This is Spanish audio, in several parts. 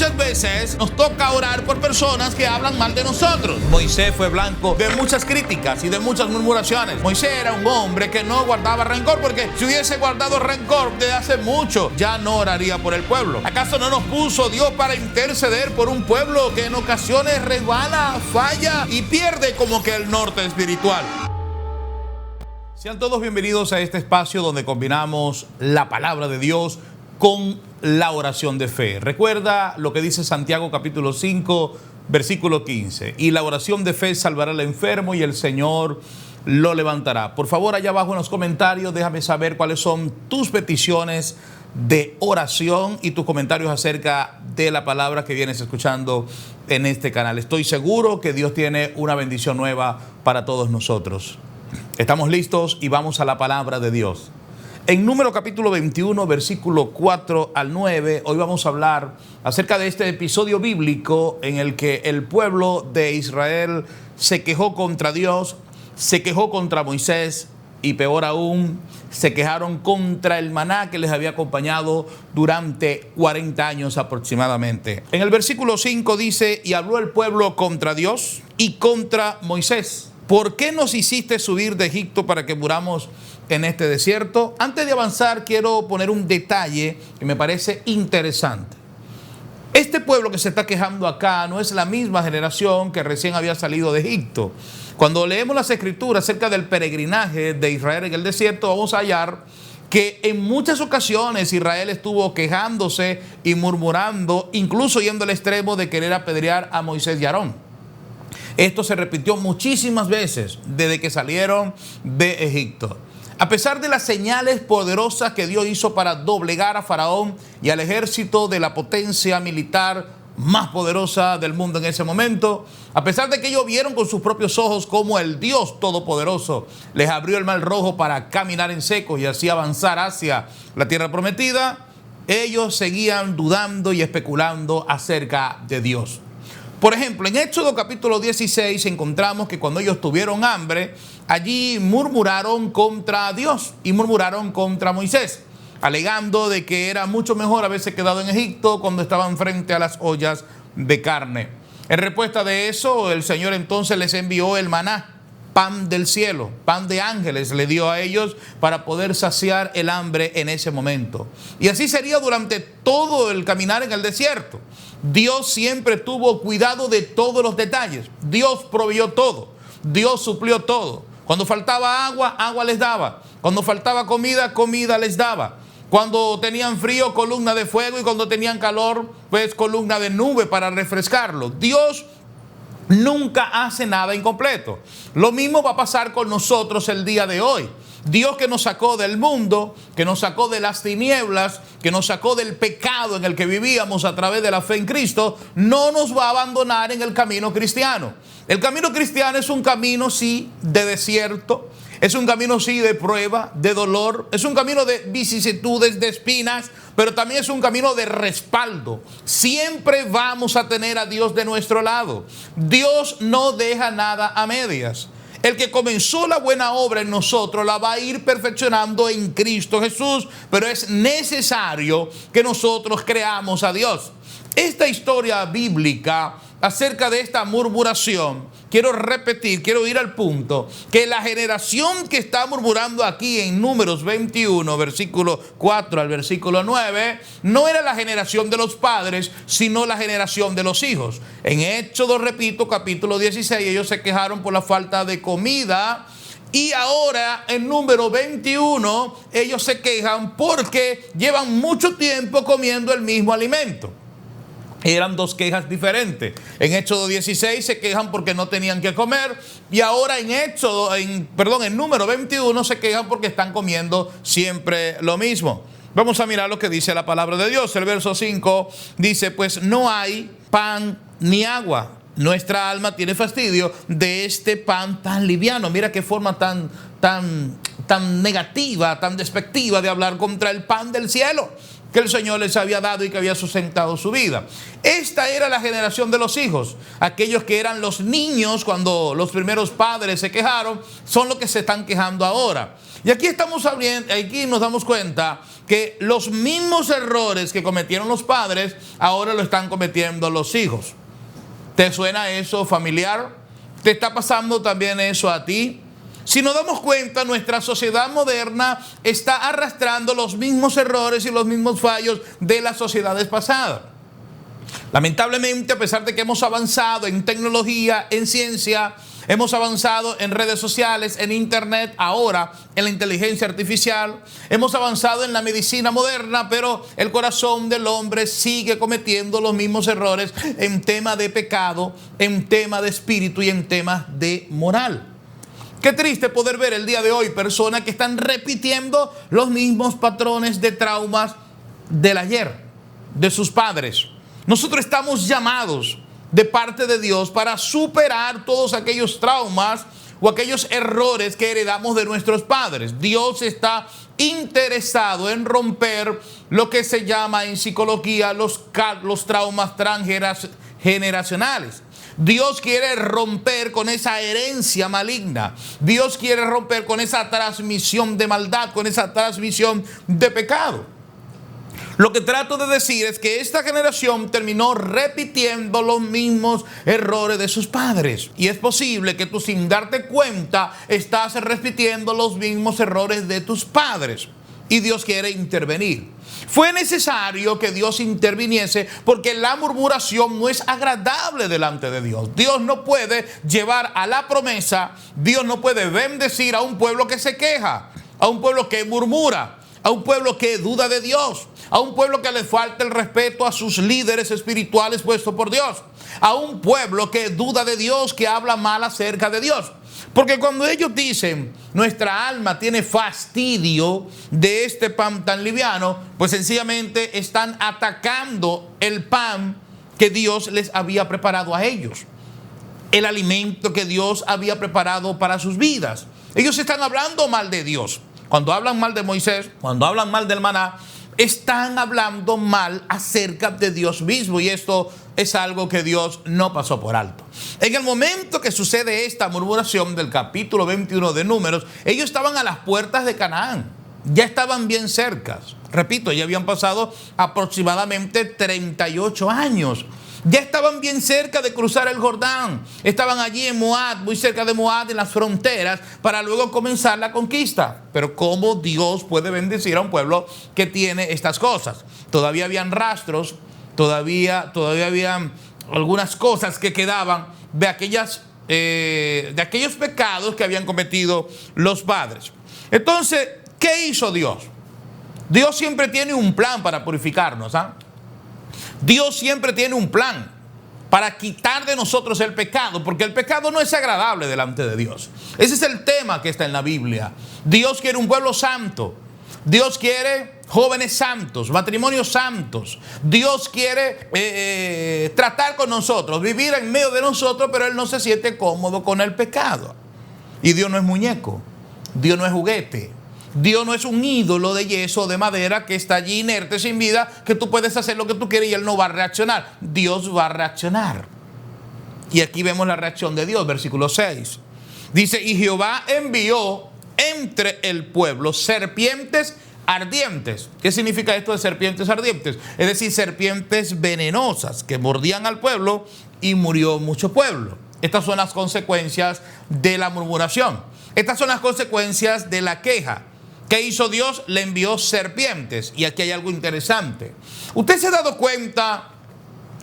Muchas veces nos toca orar por personas que hablan mal de nosotros. Moisés fue blanco de muchas críticas y de muchas murmuraciones. Moisés era un hombre que no guardaba rencor, porque si hubiese guardado rencor de hace mucho, ya no oraría por el pueblo. ¿Acaso no nos puso Dios para interceder por un pueblo que en ocasiones resbala, falla y pierde como que el norte espiritual? Sean todos bienvenidos a este espacio donde combinamos la palabra de Dios con la oración de fe. Recuerda lo que dice Santiago capítulo 5, versículo 15. Y la oración de fe salvará al enfermo y el Señor lo levantará. Por favor, allá abajo en los comentarios déjame saber cuáles son tus peticiones de oración y tus comentarios acerca de la palabra que vienes escuchando en este canal. Estoy seguro que Dios tiene una bendición nueva para todos nosotros. Estamos listos y vamos a la palabra de Dios. En Número capítulo 21, versículo 4 al 9, hoy vamos a hablar acerca de este episodio bíblico en el que el pueblo de Israel se quejó contra Dios, se quejó contra Moisés y peor aún, se quejaron contra el maná que les había acompañado durante 40 años aproximadamente. En el versículo 5 dice: y habló el pueblo contra Dios y contra Moisés. ¿Por qué nos hiciste subir de Egipto para que muramos en este desierto? Antes de avanzar, quiero poner un detalle que me parece interesante. Este pueblo que se está quejando acá no es la misma generación que recién había salido de Egipto. Cuando leemos las escrituras acerca del peregrinaje de Israel en el desierto, vamos a hallar que en muchas ocasiones Israel estuvo quejándose y murmurando, incluso yendo al extremo de querer apedrear a Moisés y Aarón. Esto se repitió muchísimas veces desde que salieron de Egipto. A pesar de las señales poderosas que Dios hizo para doblegar a Faraón y al ejército de la potencia militar más poderosa del mundo en ese momento, a pesar de que ellos vieron con sus propios ojos cómo el Dios Todopoderoso les abrió el mar Rojo para caminar en seco y así avanzar hacia la tierra prometida, ellos seguían dudando y especulando acerca de Dios. Por ejemplo, en Éxodo capítulo 16 encontramos que cuando ellos tuvieron hambre, allí murmuraron contra Dios y murmuraron contra Moisés, alegando de que era mucho mejor haberse quedado en Egipto cuando estaban frente a las ollas de carne. En respuesta de eso, el Señor entonces les envió el maná, pan del cielo, pan de ángeles le dio a ellos para poder saciar el hambre en ese momento. Y así sería durante todo el caminar en el desierto. Dios siempre tuvo cuidado de todos los detalles. Dios proveyó todo. Dios suplió todo. Cuando faltaba agua, agua les daba. Cuando faltaba comida, comida les daba. Cuando tenían frío, columna de fuego, y cuando tenían calor, pues columna de nube para refrescarlo. Dios nunca hace nada incompleto. Lo mismo va a pasar con nosotros el día de hoy. Dios, que nos sacó del mundo, que nos sacó de las tinieblas, que nos sacó del pecado en el que vivíamos a través de la fe en Cristo, no nos va a abandonar en el camino cristiano. El camino cristiano es un camino, sí, de desierto. Es un camino, sí, de prueba, de dolor. Es un camino de vicisitudes, de espinas, pero también es un camino de respaldo. Siempre vamos a tener a Dios de nuestro lado. Dios no deja nada a medias. El que comenzó la buena obra en nosotros la va a ir perfeccionando en Cristo Jesús, pero es necesario que nosotros creamos a Dios. Esta historia bíblica acerca de esta murmuración, quiero repetir, quiero ir al punto, que la generación que está murmurando aquí en Números 21, versículo 4 al versículo 9, no era la generación de los padres, sino la generación de los hijos. En Éxodo, repito, capítulo 16, ellos se quejaron por la falta de comida. Y ahora en Número 21, ellos se quejan porque llevan mucho tiempo comiendo el mismo alimento. Eran dos quejas diferentes. En Éxodo 16 se quejan porque no tenían que comer, y ahora en Número 21 se quejan porque están comiendo siempre lo mismo. Vamos a mirar lo que dice la palabra de Dios. El verso 5 dice: pues no hay pan ni agua. Nuestra alma tiene fastidio de este pan tan liviano. Mira qué forma tan negativa, tan despectiva de hablar contra el pan del cielo que el Señor les había dado y que había sustentado su vida. Esta era la generación de los hijos. Aquellos que eran los niños cuando los primeros padres se quejaron, son los que se están quejando ahora. Y aquí aquí nos damos cuenta que los mismos errores que cometieron los padres, ahora lo están cometiendo los hijos. ¿Te suena eso familiar? ¿Te está pasando también eso a ti? Si nos damos cuenta, nuestra sociedad moderna está arrastrando los mismos errores y los mismos fallos de las sociedades pasadas. Lamentablemente, a pesar de que hemos avanzado en tecnología, en ciencia, hemos avanzado en redes sociales, en internet, ahora en la inteligencia artificial, hemos avanzado en la medicina moderna, pero el corazón del hombre sigue cometiendo los mismos errores en tema de pecado, en tema de espíritu y en temas de moral. Qué triste poder ver el día de hoy personas que están repitiendo los mismos patrones de traumas del ayer, de sus padres. Nosotros estamos llamados de parte de Dios para superar todos aquellos traumas o aquellos errores que heredamos de nuestros padres. Dios está interesado en romper lo que se llama en psicología los traumas transgeneracionales. Dios quiere romper con esa herencia maligna. Dios quiere romper con esa transmisión de maldad, con esa transmisión de pecado. Lo que trato de decir es que esta generación terminó repitiendo los mismos errores de sus padres. Y es posible que tú, sin darte cuenta, estás repitiendo los mismos errores de tus padres. Y Dios quiere intervenir. Fue necesario que Dios interviniese porque la murmuración no es agradable delante de Dios. Dios no puede llevar a la promesa, Dios no puede bendecir a un pueblo que se queja, a un pueblo que murmura, a un pueblo que duda de Dios, a un pueblo que le falta el respeto a sus líderes espirituales puestos por Dios, a un pueblo que duda de Dios, que habla mal acerca de Dios. Porque cuando ellos dicen, nuestra alma tiene fastidio de este pan tan liviano, pues sencillamente están atacando el pan que Dios les había preparado a ellos, el alimento que Dios había preparado para sus vidas. Ellos están hablando mal de Dios. Cuando hablan mal de Moisés, cuando hablan mal del maná, están hablando mal acerca de Dios mismo, y esto es algo que Dios no pasó por alto. En el momento que sucede esta murmuración del capítulo 21 de Números, ellos estaban a las puertas de Canaán, ya estaban bien cerca. Repito, ya habían pasado aproximadamente 38 años. Ya estaban bien cerca de cruzar el Jordán. Estaban allí en Moab, muy cerca de Moab, en las fronteras, para luego comenzar la conquista. Pero ¿cómo Dios puede bendecir a un pueblo que tiene estas cosas? Todavía habían rastros, todavía habían algunas cosas que quedaban de aquellos pecados que habían cometido los padres. Entonces, ¿qué hizo Dios? Dios siempre tiene un plan para purificarnos, ¿ah? Dios siempre tiene un plan para quitar de nosotros el pecado, porque el pecado no es agradable delante de Dios. Ese es el tema que está en la Biblia. Dios quiere un pueblo santo. Dios quiere jóvenes santos, matrimonios santos. Dios quiere tratar con nosotros, vivir en medio de nosotros, pero Él no se siente cómodo con el pecado. Y Dios no es muñeco, Dios no es juguete. Dios no es un ídolo de yeso o de madera que está allí inerte, sin vida, que tú puedes hacer lo que tú quieres y Él no va a reaccionar. Dios va a reaccionar. Y aquí vemos la reacción de Dios, versículo 6. Dice, y Jehová envió entre el pueblo serpientes ardientes. ¿Qué significa esto de serpientes ardientes? Es decir, serpientes venenosas que mordían al pueblo y murió mucho pueblo. Estas son las consecuencias de la murmuración. Estas son las consecuencias de la queja. ¿Qué hizo Dios? Le envió serpientes. Y aquí hay algo interesante. ¿Usted se ha dado cuenta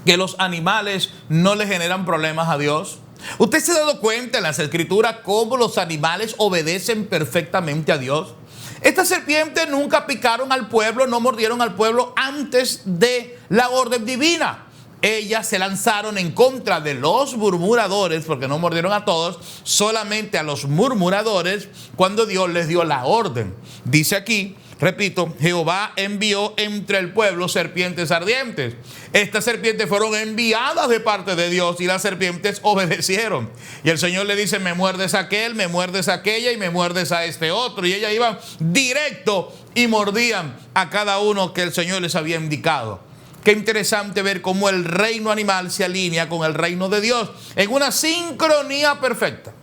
que los animales no le generan problemas a Dios? ¿Usted se ha dado cuenta en las Escrituras cómo los animales obedecen perfectamente a Dios? Estas serpientes nunca picaron al pueblo, no mordieron al pueblo antes de la orden divina. Ellas se lanzaron en contra de los murmuradores, porque no mordieron a todos, solamente a los murmuradores, cuando Dios les dio la orden. Dice aquí, repito, Jehová envió entre el pueblo serpientes ardientes. Estas serpientes fueron enviadas de parte de Dios y las serpientes obedecieron. Y el Señor le dice, me muerdes a aquel, me muerdes a aquella y me muerdes a este otro. Y ellas iban directo y mordían a cada uno que el Señor les había indicado. Qué interesante ver cómo el reino animal se alinea con el reino de Dios en una sincronía perfecta.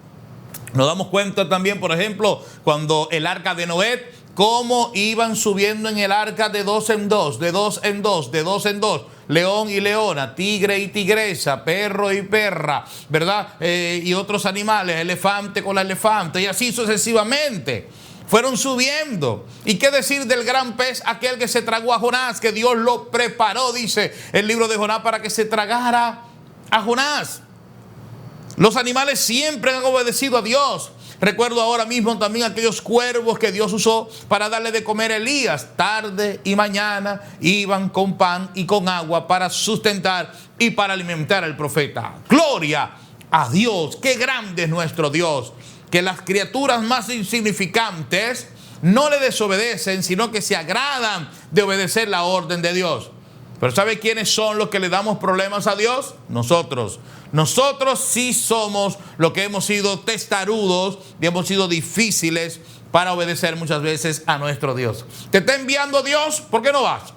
Nos damos cuenta también, por ejemplo, cuando el arca de Noé, cómo iban subiendo en el arca de dos en dos, de dos en dos, de dos en dos. León y leona, tigre y tigresa, perro y perra, ¿verdad? Y otros animales, elefante con la elefante, y así sucesivamente. Fueron subiendo. ¿Y qué decir del gran pez, aquel que se tragó a Jonás, que Dios lo preparó, dice el libro de Jonás, para que se tragara a Jonás? Los animales siempre han obedecido a Dios. Recuerdo ahora mismo también aquellos cuervos que Dios usó para darle de comer a Elías. Tarde y mañana iban con pan y con agua para sustentar y para alimentar al profeta. Gloria a Dios. Qué grande es nuestro Dios. Que las criaturas más insignificantes no le desobedecen, sino que se agradan de obedecer la orden de Dios. Pero ¿sabe quiénes son los que le damos problemas a Dios? Nosotros. Nosotros sí somos los que hemos sido testarudos y hemos sido difíciles para obedecer muchas veces a nuestro Dios. ¿Te está enviando Dios? ¿Por qué no vas?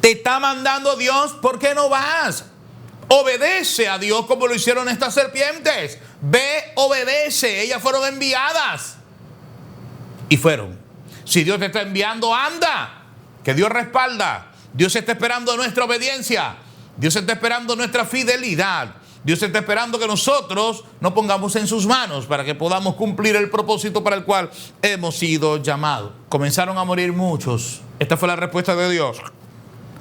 ¿Te está mandando Dios? ¿Por qué no vas? Obedece a Dios como lo hicieron estas serpientes. Ve, obedece. Ellas fueron enviadas. Y fueron. Si Dios te está enviando, anda. Que Dios respalda. Dios está esperando nuestra obediencia. Dios está esperando nuestra fidelidad. Dios está esperando que nosotros nos pongamos en sus manos para que podamos cumplir el propósito para el cual hemos sido llamados. Comenzaron a morir muchos. Esta fue la respuesta de Dios.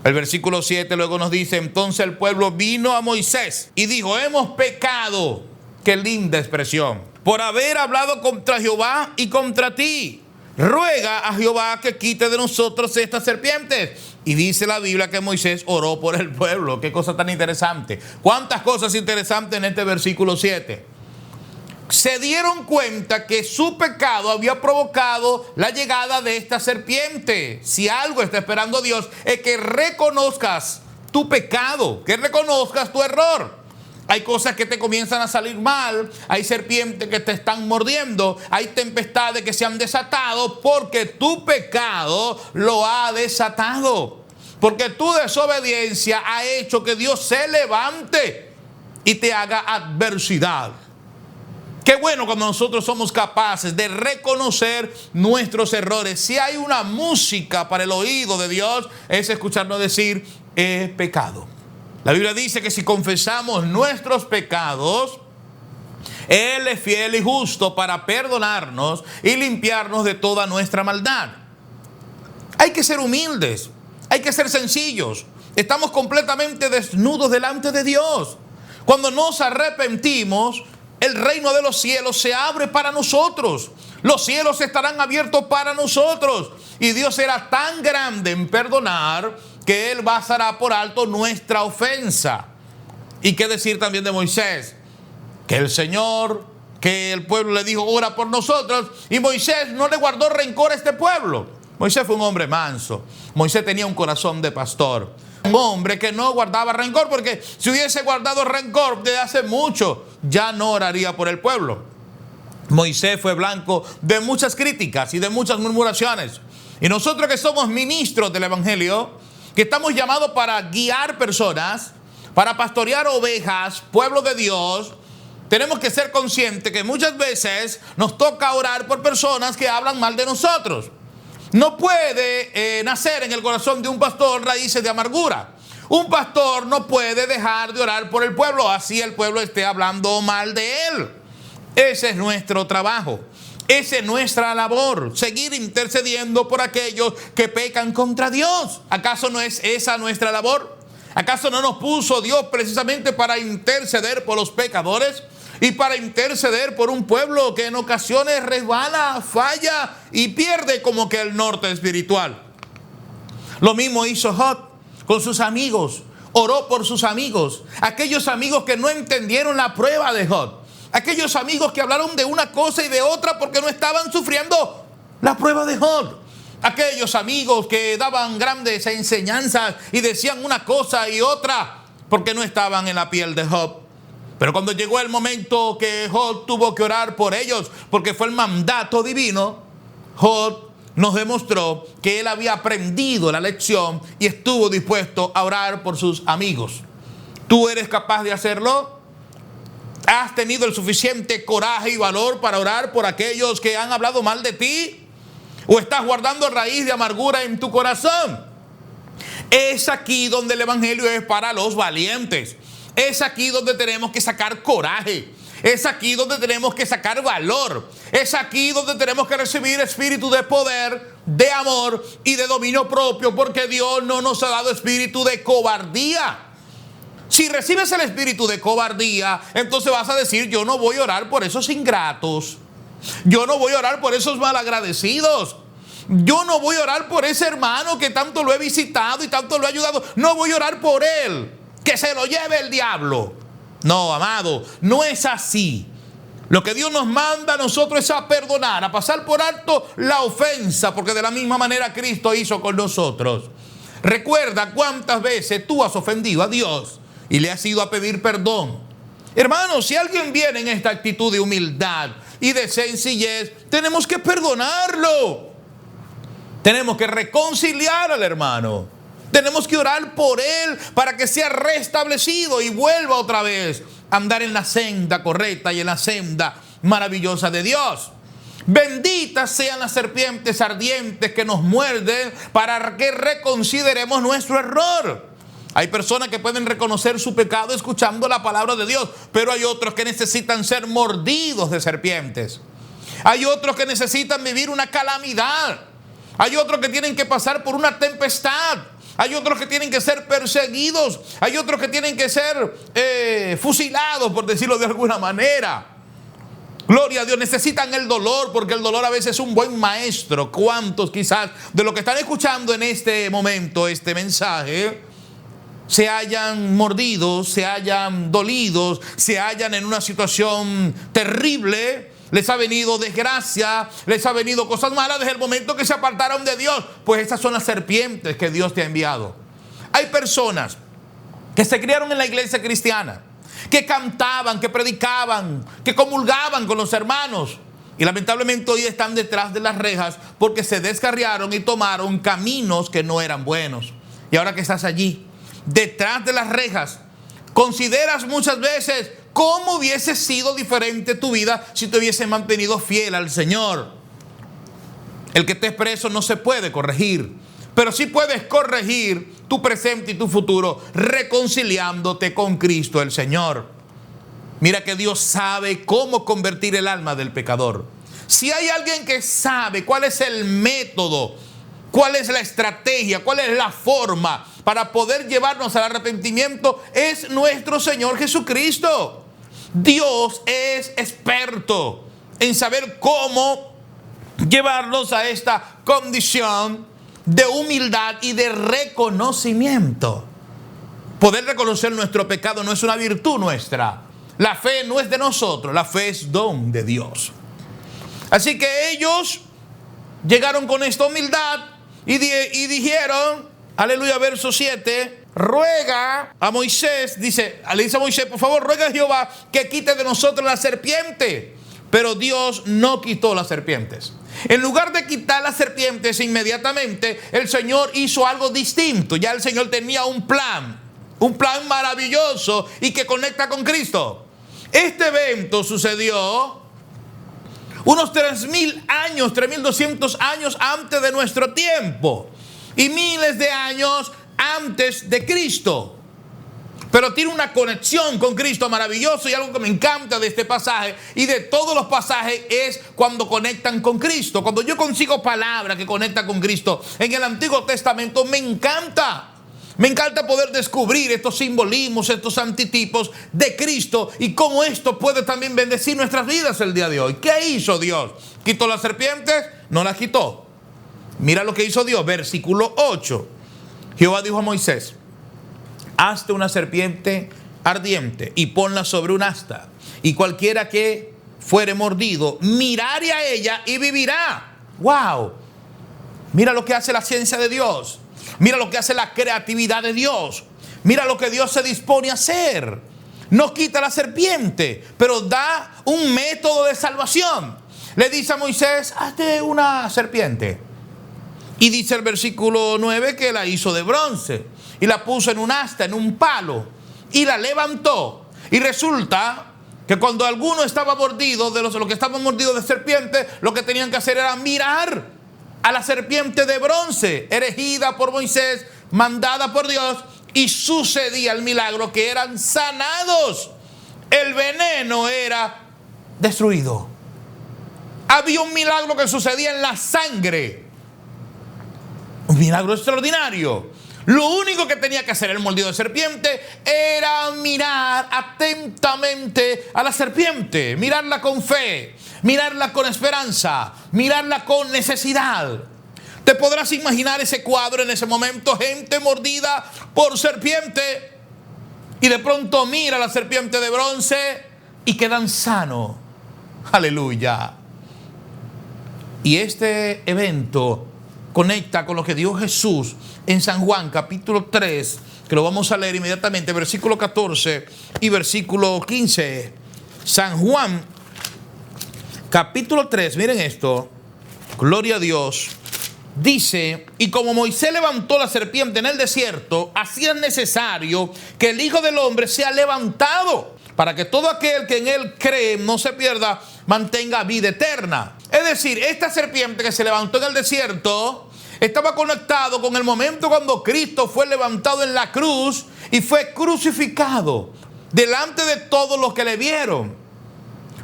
El versículo 7 luego nos dice: entonces el pueblo vino a Moisés y dijo: hemos pecado. Qué linda expresión. Por haber hablado contra Jehová y contra ti. Ruega a Jehová que quite de nosotros estas serpientes. Y dice la Biblia que Moisés oró por el pueblo. Qué cosa tan interesante. Cuántas cosas interesantes en este versículo 7. Se dieron cuenta que su pecado había provocado la llegada de esta serpiente. Si algo está esperando Dios es que reconozcas tu pecado, que reconozcas tu error. Hay cosas que te comienzan a salir mal, hay serpientes que te están mordiendo, hay tempestades que se han desatado porque tu pecado lo ha desatado. Porque tu desobediencia ha hecho que Dios se levante y te haga adversidad. Qué bueno cuando nosotros somos capaces de reconocer nuestros errores. Si hay una música para el oído de Dios, es escucharnos decir: he pecado. La Biblia dice que si confesamos nuestros pecados, Él es fiel y justo para perdonarnos y limpiarnos de toda nuestra maldad. Hay que ser humildes, hay que ser sencillos. Estamos completamente desnudos delante de Dios. Cuando nos arrepentimos, el reino de los cielos se abre para nosotros. Los cielos estarán abiertos para nosotros. Y Dios será tan grande en perdonar que Él pasará por alto nuestra ofensa. ¿Y qué decir también de Moisés? Que el Señor, que el pueblo le dijo: ora por nosotros. Y Moisés no le guardó rencor a este pueblo. Moisés fue un hombre manso. Moisés tenía un corazón de pastor. Un hombre que no guardaba rencor, porque si hubiese guardado rencor desde hace mucho, ya no oraría por el pueblo. Moisés fue blanco de muchas críticas y de muchas murmuraciones. Y nosotros que somos ministros del Evangelio, que estamos llamados para guiar personas, para pastorear ovejas, pueblo de Dios, tenemos que ser conscientes que muchas veces nos toca orar por personas que hablan mal de nosotros. No puede nacer en el corazón de un pastor raíces de amargura. Un pastor no puede dejar de orar por el pueblo, así el pueblo esté hablando mal de él. Ese es nuestro trabajo. Esa es nuestra labor, seguir intercediendo por aquellos que pecan contra Dios. ¿Acaso no es esa nuestra labor? ¿Acaso no nos puso Dios precisamente para interceder por los pecadores y para interceder por un pueblo que en ocasiones resbala, falla y pierde como que el norte espiritual? Lo mismo hizo Job con sus amigos. Oró por sus amigos, aquellos amigos que no entendieron la prueba de Job. Aquellos amigos que hablaron de una cosa y de otra porque no estaban sufriendo la prueba de Job. Aquellos amigos que daban grandes enseñanzas y decían una cosa y otra porque no estaban en la piel de Job. Pero cuando llegó el momento que Job tuvo que orar por ellos, porque fue el mandato divino, Job nos demostró que él había aprendido la lección y estuvo dispuesto a orar por sus amigos. ¿Tú eres capaz de hacerlo? ¿Has tenido el suficiente coraje y valor para orar por aquellos que han hablado mal de ti? ¿O estás guardando raíz de amargura en tu corazón? Es aquí donde el evangelio es para los valientes. Es aquí donde tenemos que sacar coraje. Es aquí donde tenemos que sacar valor. Es aquí donde tenemos que recibir espíritu de poder, de amor y de dominio propio, porque Dios no nos ha dado espíritu de cobardía. Si recibes el espíritu de cobardía, entonces vas a decir: yo no voy a orar por esos ingratos. Yo no voy a orar por esos malagradecidos. Yo no voy a orar por ese hermano que tanto lo he visitado y tanto lo he ayudado. No voy a orar por él. Que se lo lleve el diablo. No, amado, no es así. Lo que Dios nos manda a nosotros es a perdonar, a pasar por alto la ofensa, porque de la misma manera Cristo hizo con nosotros. Recuerda cuántas veces tú has ofendido a Dios y le has ido a pedir perdón. Hermanos, si alguien viene en esta actitud de humildad y de sencillez, tenemos que perdonarlo. Tenemos que reconciliar al hermano. Tenemos que orar por él para que sea restablecido y vuelva otra vez a andar en la senda correcta y en la senda maravillosa de Dios. Benditas sean las serpientes ardientes que nos muerden para que reconsideremos nuestro error. Hay personas que pueden reconocer su pecado escuchando la palabra de Dios, pero hay otros que necesitan ser mordidos de serpientes. Hay otros que necesitan vivir una calamidad. Hay otros que tienen que pasar por una tempestad. Hay otros que tienen que ser perseguidos. Hay otros que tienen que ser fusilados, por decirlo de alguna manera. Gloria a Dios. Necesitan el dolor, porque el dolor a veces es un buen maestro. ¿Cuántos quizás de los que están escuchando en este momento este mensaje se hayan mordido, se hayan dolidos, se hallan en una situación terrible? Les ha venido desgracia, les ha venido cosas malas desde el momento que se apartaron de Dios. Pues esas son las serpientes que Dios te ha enviado. Hay personas que se criaron en la iglesia cristiana, que cantaban, que predicaban, que comulgaban con los hermanos, y lamentablemente hoy están detrás de las rejas porque se descarriaron y tomaron caminos que no eran buenos. Y ahora que estás allí, detrás de las rejas, consideras muchas veces cómo hubiese sido diferente tu vida si te hubiese mantenido fiel al Señor. El que estés preso no se puede corregir, pero sí puedes corregir tu presente y tu futuro reconciliándote con Cristo el Señor. Mira que Dios sabe cómo convertir el alma del pecador. Si hay alguien que sabe cuál es el método, cuál es la estrategia, cuál es la forma para poder llevarnos al arrepentimiento, es nuestro Señor Jesucristo. Dios es experto en saber cómo llevarnos a esta condición de humildad y de reconocimiento. Poder reconocer nuestro pecado no es una virtud nuestra. La fe no es de nosotros, la fe es don de Dios. Así que ellos llegaron con esta humildad y dijeron, aleluya, verso 7, ruega a Moisés, le dice a Moisés: por favor, ruega a Jehová que quite de nosotros la serpiente. Pero Dios no quitó las serpientes. En lugar de quitar las serpientes inmediatamente, el Señor hizo algo distinto. Ya el Señor tenía un plan maravilloso y que conecta con Cristo. Este evento sucedió unos 3,000 años, 3,200 años antes de nuestro tiempo y miles de años antes de Cristo. Pero tiene una conexión con Cristo maravilloso, y algo que me encanta de este pasaje y de todos los pasajes es cuando conectan con Cristo. Cuando yo consigo palabras que conectan con Cristo en el Antiguo Testamento, me encanta. Me encanta poder descubrir estos simbolismos, estos antitipos de Cristo y cómo esto puede también bendecir nuestras vidas el día de hoy. ¿Qué hizo Dios? ¿Quitó las serpientes? No las quitó. Mira lo que hizo Dios, versículo 8. Jehová dijo a Moisés: hazte una serpiente ardiente y ponla sobre un asta, y cualquiera que fuere mordido mirare a ella y vivirá. ¡Wow! Mira lo que hace la ciencia de Dios. Mira lo que hace la creatividad de Dios. Mira lo que Dios se dispone a hacer. No quita la serpiente, pero da un método de salvación. Le dice a Moisés: hazte una serpiente. Y dice el versículo 9 que la hizo de bronce y la puso en un asta, en un palo, y la levantó. Y resulta que cuando alguno estaba mordido, de los que estaban mordidos de serpiente, lo que tenían que hacer era mirar a la serpiente de bronce, erigida por Moisés, mandada por Dios, y sucedía el milagro que eran sanados. El veneno era destruido. Había un milagro que sucedía en la sangre. Un milagro extraordinario. Lo único que tenía que hacer el mordido de serpiente era mirar atentamente a la serpiente, mirarla con fe, mirarla con esperanza, mirarla con necesidad. Te podrás imaginar ese cuadro en ese momento, gente mordida por serpiente, y de pronto mira a la serpiente de bronce y quedan sanos. Aleluya. Y este evento conecta con lo que dijo Jesús en San Juan capítulo 3, que lo vamos a leer inmediatamente, versículo 14 y versículo 15. San Juan capítulo 3, miren esto, gloria a Dios. Dice: y como Moisés levantó la serpiente en el desierto, así es necesario que el Hijo del Hombre sea levantado, para que todo aquel que en él cree no se pierda, mantenga vida eterna. Es decir, esta serpiente que se levantó en el desierto estaba conectado con el momento cuando Cristo fue levantado en la cruz y fue crucificado delante de todos los que le vieron,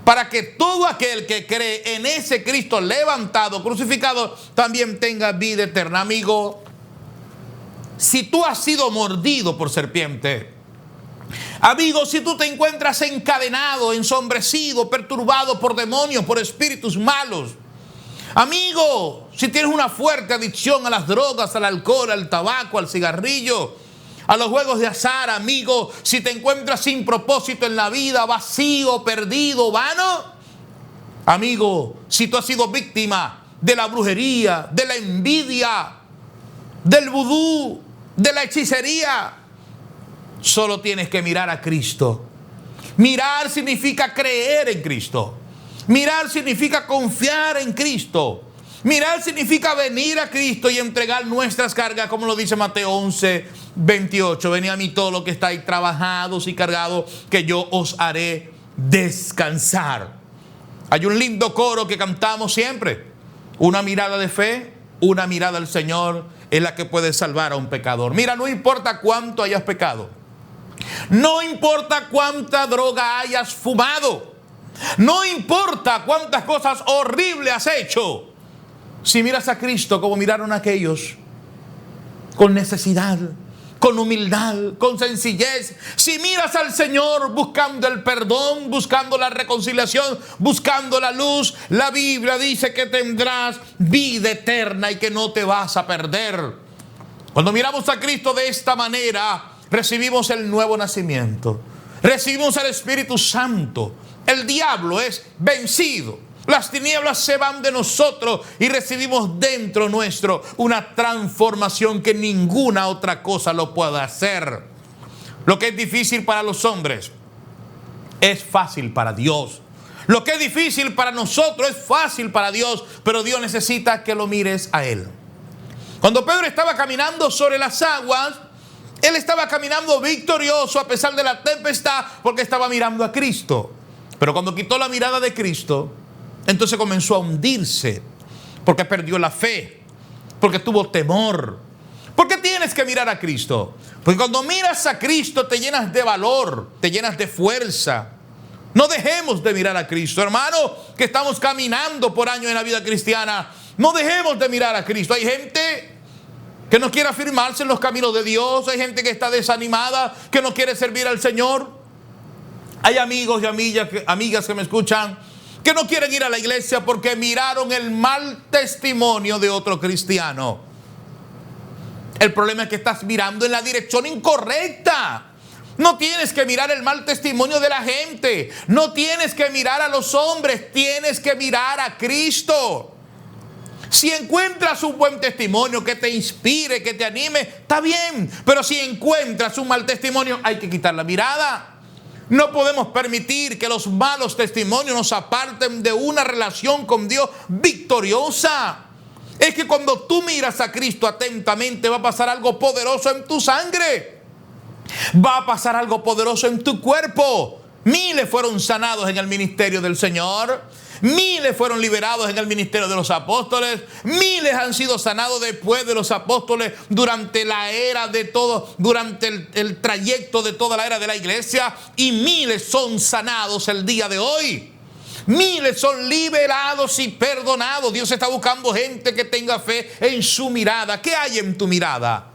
para que todo aquel que cree en ese Cristo levantado, crucificado, también tenga vida eterna. Amigo, si tú has sido mordido por serpiente, amigo, si tú te encuentras encadenado, ensombrecido, perturbado por demonios, por espíritus malos, amigo, si tienes una fuerte adicción a las drogas, al alcohol, al tabaco, al cigarrillo, a los juegos de azar, amigo, si te encuentras sin propósito en la vida, vacío, perdido, vano, amigo, si tú has sido víctima de la brujería, de la envidia, del vudú, de la hechicería, solo tienes que mirar a Cristo. Mirar significa creer en Cristo. Mirar significa confiar en Cristo. Mirar significa venir a Cristo y entregar nuestras cargas, como lo dice Mateo 11:28. Venid a mí todos los que estáis trabajados y cargados, que yo os haré descansar. Hay un lindo coro que cantamos siempre. Una mirada de fe, una mirada al Señor es la que puede salvar a un pecador. Mira, no importa cuánto hayas pecado. No importa cuánta droga hayas fumado. No importa cuántas cosas horribles has hecho. Si miras a Cristo como miraron aquellos, con necesidad, con humildad, con sencillez. Si miras al Señor buscando el perdón, buscando la reconciliación, buscando la luz, la Biblia dice que tendrás vida eterna y que no te vas a perder. Cuando miramos a Cristo de esta manera, recibimos el nuevo nacimiento, recibimos el Espíritu Santo. El diablo es vencido. Las tinieblas se van de nosotros y recibimos dentro nuestro una transformación que ninguna otra cosa lo puede hacer. Lo que es difícil para los hombres es fácil para Dios. Lo que es difícil para nosotros es fácil para Dios, pero Dios necesita que lo mires a Él. Cuando Pedro estaba caminando sobre las aguas, él estaba caminando victorioso a pesar de la tempestad, porque estaba mirando a Cristo. Pero cuando quitó la mirada de Cristo, entonces comenzó a hundirse, porque perdió la fe, porque tuvo temor. ¿Por qué tienes que mirar a Cristo? Porque cuando miras a Cristo te llenas de valor, te llenas de fuerza. No dejemos de mirar a Cristo, hermano, que estamos caminando por años en la vida cristiana. No dejemos de mirar a Cristo. Hay gente que no quiere afirmarse en los caminos de Dios. Hay gente que está desanimada, que no quiere servir al Señor. Hay amigos y amigas que me escuchan que no quieren ir a la iglesia porque miraron el mal testimonio de otro cristiano. El problema es que estás mirando en la dirección incorrecta. No tienes que mirar el mal testimonio de la gente. No tienes que mirar a los hombres. Tienes que mirar a Cristo. Si encuentras un buen testimonio que te inspire, que te anime, está bien. Pero si encuentras un mal testimonio, hay que quitar la mirada. No podemos permitir que los malos testimonios nos aparten de una relación con Dios victoriosa. Es que cuando tú miras a Cristo atentamente, va a pasar algo poderoso en tu sangre. Va a pasar algo poderoso en tu cuerpo. Miles fueron sanados en el ministerio del Señor. Miles fueron liberados en el ministerio de los apóstoles. Miles han sido sanados después de los apóstoles durante la era de todo, durante el trayecto de toda la era de la iglesia. Y miles son sanados el día de hoy. Miles son liberados y perdonados. Dios está buscando gente que tenga fe en su mirada. ¿Qué hay en tu mirada?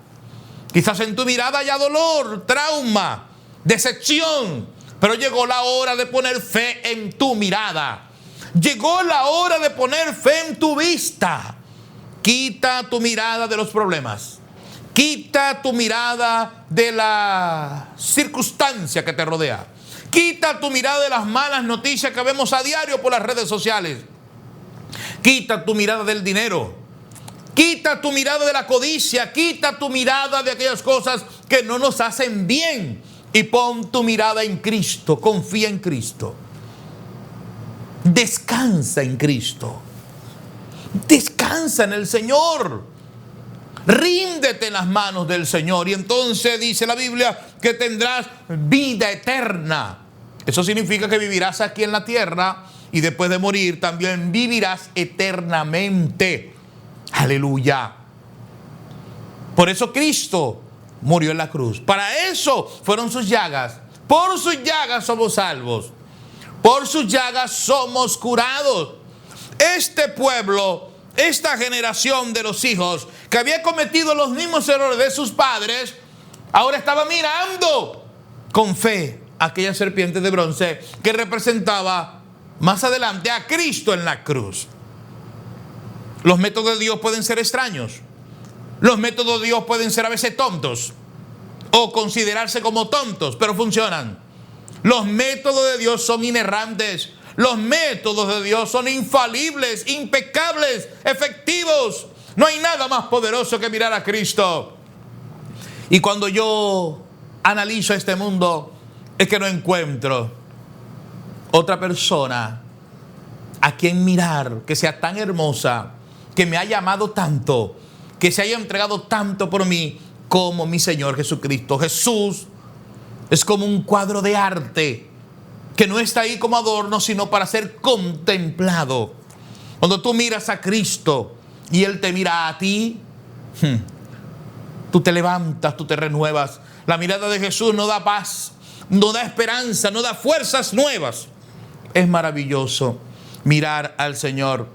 Quizás en tu mirada haya dolor, trauma, decepción. Pero llegó la hora de poner fe en tu mirada. Llegó la hora de poner fe en tu vista. Quita tu mirada de los problemas. Quita tu mirada de la circunstancia que te rodea. Quita tu mirada de las malas noticias que vemos a diario por las redes sociales. Quita tu mirada del dinero. Quita tu mirada de la codicia. Quita tu mirada de aquellas cosas que no nos hacen bien. Y pon tu mirada en Cristo. Confía en Cristo. Descansa en Cristo. Descansa en el Señor. Ríndete en las manos del Señor. Y entonces dice la Biblia que tendrás vida eterna. Eso significa que vivirás aquí en la tierra y después de morir también vivirás eternamente. Aleluya. Por eso Cristo murió en la cruz. Para eso fueron sus llagas. Por sus llagas somos salvos. Por sus llagas somos curados. Este pueblo, esta generación de los hijos que había cometido los mismos errores de sus padres, ahora estaba mirando con fe aquella serpiente de bronce que representaba más adelante a Cristo en la cruz. Los métodos de Dios pueden ser extraños. Los métodos de Dios pueden ser a veces tontos o considerarse como tontos, pero funcionan. Los métodos de Dios son inerrantes. Los métodos de Dios son infalibles, impecables, efectivos. No hay nada más poderoso que mirar a Cristo. Y cuando yo analizo este mundo, es que no encuentro otra persona a quien mirar que sea tan hermosa, que me haya amado tanto, que se haya entregado tanto por mí como mi Señor Jesucristo. Jesús es como un cuadro de arte que no está ahí como adorno, sino para ser contemplado. Cuando tú miras a Cristo y Él te mira a ti, tú te levantas, tú te renuevas. La mirada de Jesús no da paz, no da esperanza, no da fuerzas nuevas. Es maravilloso mirar al Señor.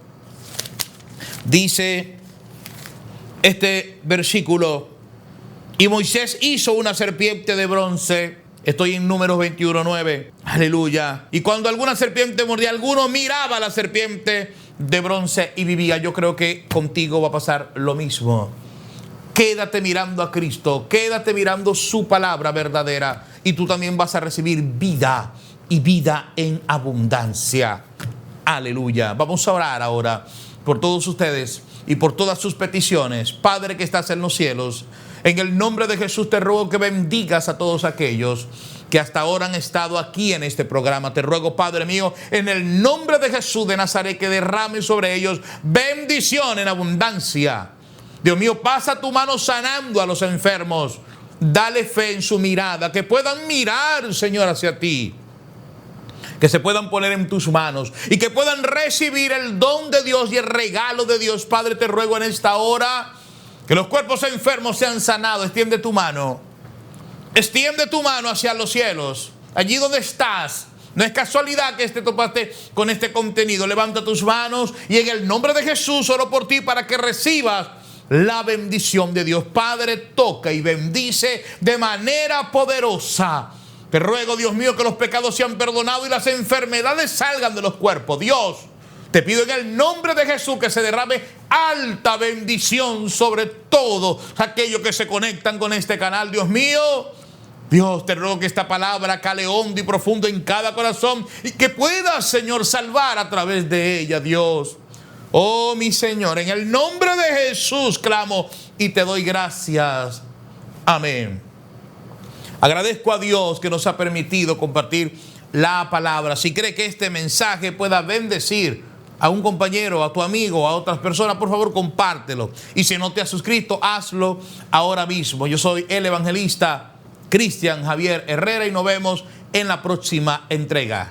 Dice este versículo: y Moisés hizo una serpiente de bronce. Estoy en Números 21:9. Aleluya. Y cuando alguna serpiente mordía a alguno, miraba a la serpiente de bronce y vivía. Yo creo que contigo va a pasar lo mismo. Quédate mirando a Cristo. Quédate mirando su palabra verdadera. Y tú también vas a recibir vida y vida en abundancia. Aleluya. Vamos a orar ahora por todos ustedes y por todas sus peticiones. Padre que estás en los cielos, en el nombre de Jesús te ruego que bendigas a todos aquellos que hasta ahora han estado aquí en este programa. Te ruego, Padre mío, en el nombre de Jesús de Nazaret, que derrame sobre ellos bendición en abundancia. Dios mío, pasa tu mano sanando a los enfermos. Dale fe en su mirada, que puedan mirar, Señor, hacia ti. Que se puedan poner en tus manos y que puedan recibir el don de Dios y el regalo de Dios. Padre, te ruego en esta hora que los cuerpos enfermos sean sanados. Extiende tu mano. Extiende tu mano hacia los cielos. Allí donde estás. No es casualidad que te topaste con este contenido. Levanta tus manos y en el nombre de Jesús oro por ti para que recibas la bendición de Dios. Padre, toca y bendice de manera poderosa. Te ruego, Dios mío, que los pecados sean perdonados y las enfermedades salgan de los cuerpos. Dios, te pido en el nombre de Jesús que se derrame alta bendición sobre todos aquellos que se conectan con este canal. Dios mío, Dios, te ruego que esta palabra cale hondo y profundo en cada corazón y que puedas, Señor, salvar a través de ella, Dios. Oh, mi Señor, en el nombre de Jesús clamo y te doy gracias. Amén. Agradezco a Dios que nos ha permitido compartir la palabra. Si cree que este mensaje pueda bendecir a un compañero, a tu amigo, a otras personas, por favor, compártelo. Y si no te has suscrito, hazlo ahora mismo. Yo soy el evangelista Cristian Javier Herrera y nos vemos en la próxima entrega.